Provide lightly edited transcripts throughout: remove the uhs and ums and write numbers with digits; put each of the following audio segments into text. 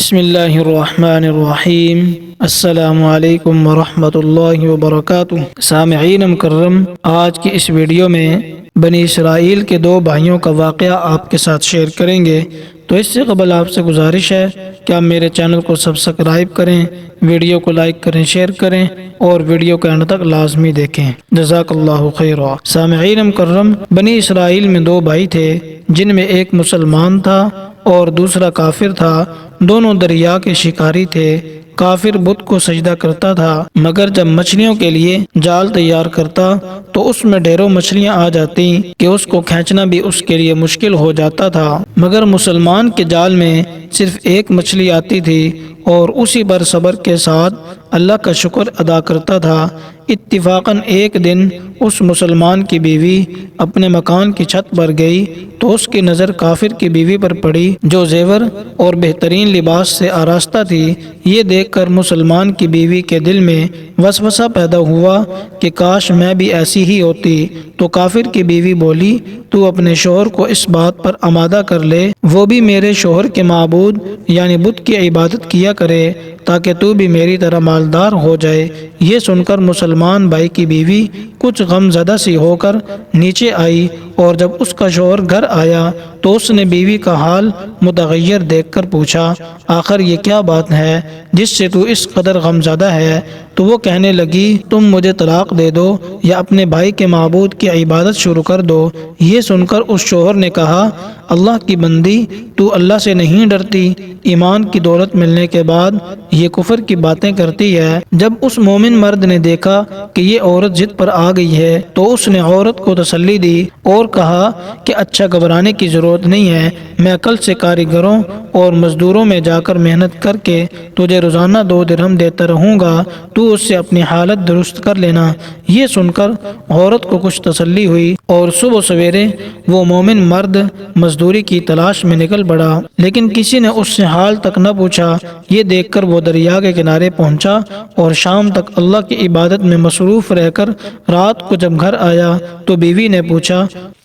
بسم اللہ الرحمن الرحیم۔ السلام علیکم ورحمۃ اللہ وبرکاتہ۔ سامعین مکرم، آج کی اس ویڈیو میں بنی اسرائیل کے دو بھائیوں کا واقعہ آپ کے ساتھ شیئر کریں گے۔ تو اس سے قبل آپ سے گزارش ہے کہ آپ میرے چینل کو سبسکرائب کریں، ویڈیو کو لائک کریں، شیئر کریں اور ویڈیو کے اینڈ تک لازمی دیکھیں۔ جزاک اللہ خیرا۔ سامعین مکرم، بنی اسرائیل میں دو بھائی تھے جن میں ایک مسلمان تھا اور دوسرا کافر تھا۔ دونوں دریا کے شکاری تھے۔ کافر بت کو سجدہ کرتا تھا، مگر جب مچھلیوں کے لیے جال تیار کرتا تو اس میں ڈھیروں مچھلیاں آ جاتی کہ اس کو کھینچنا بھی اس کے لیے مشکل ہو جاتا تھا۔ مگر مسلمان کے جال میں صرف ایک مچھلی آتی تھی اور اسی پر صبر کے ساتھ اللہ کا شکر ادا کرتا تھا۔ اتفاقاً ایک دن اس مسلمان کی بیوی اپنے مکان کی چھت پر گئی تو اس کی نظر کافر کی بیوی پر پڑی جو زیور اور بہترین لباس سے آراستہ تھی۔ یہ دیکھ کر مسلمان کی بیوی کے دل میں وسوسہ پیدا ہوا کہ کاش میں بھی ایسی ہی ہوتی۔ تو کافر کی بیوی بولی، تو اپنے شوہر کو اس بات پر آمادہ کر لے وہ بھی میرے شوہر کے معبود یعنی بت کی عبادت کیا کرے تاکہ تو بھی میری طرح مالدار ہو جائے۔ یہ سن کر مسلمان بھائی کی بیوی کچھ غم زدہ سی ہو کر نیچے آئی اور جب اس کا شوہر گھر آیا تو اس نے بیوی کا حال متغیر دیکھ کر پوچھا، آخر یہ کیا بات ہے جس سے تو اس قدر غم زدہ ہے؟ تو وہ کہنے لگی، تم مجھے طلاق دے دو یا اپنے بھائی کے معبود کی عبادت شروع کر دو۔ یہ سن کر اس شوہر نے کہا، اللہ کی بندی، تو اللہ سے نہیں ڈرتی؟ ایمان کی دولت ملنے کے بعد یہ کفر کی باتیں کرتی ہے۔ جب اس مومن مرد نے دیکھا کہ یہ عورت ضد پر آ گئی ہے تو اس نے عورت کو تسلی دی اور کہا کہ اچھا گھبرانے کی ضرورت نہیں ہے، میں کل سے کاریگروں اور مزدوروں میں جا کر محنت کر کے تجھے روزانہ 2 درہم دیتا رہوں گا، تو اس سے اپنی حالت درست کر لینا۔ یہ سن کر عورت کو کچھ تسلی ہوئی اور صبح سویرے وہ مومن مرد مزدوری کی تلاش میں نکل پڑا، لیکن کسی نے اس سے حال تک نہ پوچھا۔ یہ دیکھ کر وہ دریا کے کنارے پہنچا اور شام تک اللہ کی عبادت میں مصروف رہ کر رات کو جب گھر آیا تو بیوی نے پوچھا،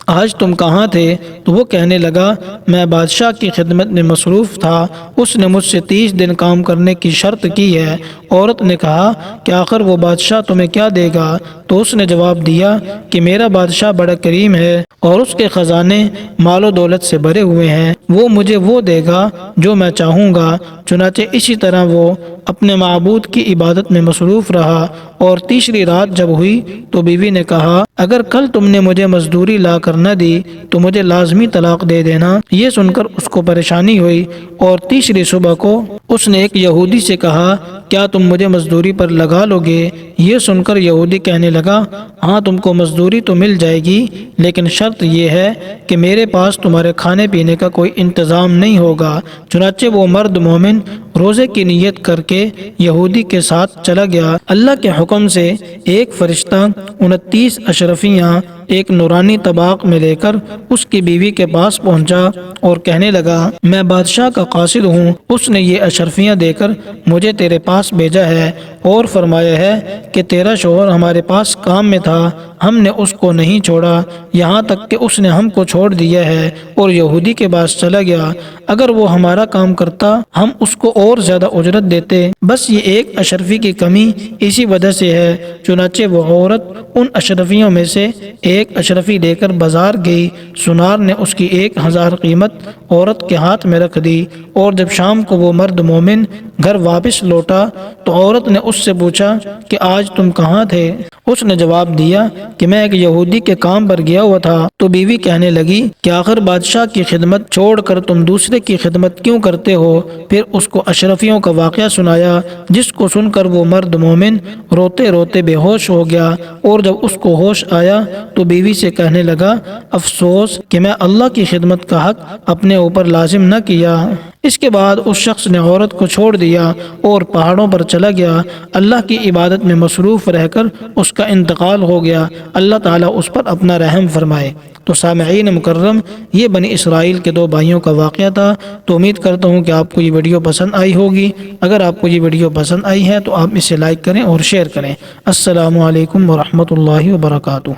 آج تم کہاں تھے؟ تو وہ کہنے لگا، میں بادشاہ کی خدمت میں مصروف تھا، اس نے مجھ سے 30 دن کام کرنے کی شرط کی ہے۔ عورت نے کہا کہ آخر وہ بادشاہ تمہیں کیا دے گا؟ تو اس نے جواب دیا کہ میرا بادشاہ بڑا کریم ہے اور اس کے خزانے مال و دولت سے بھرے ہوئے ہیں، وہ مجھے وہ دے گا جو میں چاہوں گا۔ چنانچہ اسی طرح وہ اپنے معبود کی عبادت میں مصروف رہا اور تیسری رات جب ہوئی تو بیوی نے کہا، اگر کل تم نے مجھے مزدوری لا کر نہ دی تو مجھے لازمی طلاق دے دینا۔ یہ سن کر اس کو پریشانی ہوئی اور تیسری صبح کو اس نے ایک یہودی سے کہا، کیا تم مجھے مزدوری پر لگا لو گے؟ یہ سن کر یہودی کہنے لگا، ہاں تم کو مزدوری تو مل جائے گی، لیکن شرط یہ ہے کہ میرے پاس تمہارے کھانے پینے کا کوئی انتظام نہیں ہوگا۔ چنانچہ وہ مرد مومن روزے کی نیت کر کے یہودی کے ساتھ چلا گیا۔ اللہ کے حکم سے ایک فرشتہ 29 اشرفیاں ایک نورانی طباق میں لے کر اس کی بیوی کے پاس پہنچا اور کہنے لگا، میں بادشاہ کا قاصد ہوں، اس نے یہ اشرفیاں دے کر مجھے تیرے پاس بھیجا ہے اور فرمایا ہے کہ تیرا شوہر ہمارے پاس کام میں تھا، ہم نے اس کو نہیں چھوڑا، یہاں تک کہ اس نے ہم کو چھوڑ دیا ہے اور یہودی کے پاس چلا گیا۔ اگر وہ ہمارا کام کرتا ہم اس کو اور زیادہ اجرت دیتے، بس یہ ایک اشرفی کی کمی اسی وجہ سے ہے۔ چنانچہ وہ عورت ان اشرفیوں میں سے ایک اشرفی لے کر بازار گئی۔ سنار نے اس کی 1000 قیمت عورت کے ہاتھ میں رکھ دی اور جب شام کو وہ مرد مومن گھر واپس لوٹا تو عورت نے اس سے پوچھا کہ آج تم کہاں تھے؟ اس نے جواب دیا کہ میں ایک یہودی کے کام پر گیا ہوا تھا۔ تو بیوی کہنے لگی کہ آخر بادشاہ کی خدمت چھوڑ کر تم دوسرے کی خدمت کیوں کرتے ہو؟ پھر اس کو اشرفیوں کا واقعہ سنایا، جس کو سن کر وہ مرد مومن روتے روتے بے ہوش ہو گیا اور جب اس کو ہوش آیا تو بیوی سے کہنے لگا، افسوس کہ میں اللہ کی خدمت کا حق اپنے اوپر لازم نہ کیا۔ اس کے بعد اس شخص نے عورت کو چھوڑ دیا اور پہاڑوں پر چلا گیا۔ اللہ کی عبادت میں مصروف رہ کر اس کا انتقال ہو گیا۔ اللہ تعالیٰ اس پر اپنا رحم فرمائے۔ تو سامعین مکرم، یہ بنی اسرائیل کے 2 بھائیوں کا واقعہ تھا۔ تو امید کرتا ہوں کہ آپ کو یہ ویڈیو پسند آئی ہوگی۔ اگر آپ کو یہ ویڈیو پسند آئی ہے تو آپ اسے لائک کریں اور شیئر کریں۔ السلام علیکم ورحمۃ اللہ وبرکاتہ۔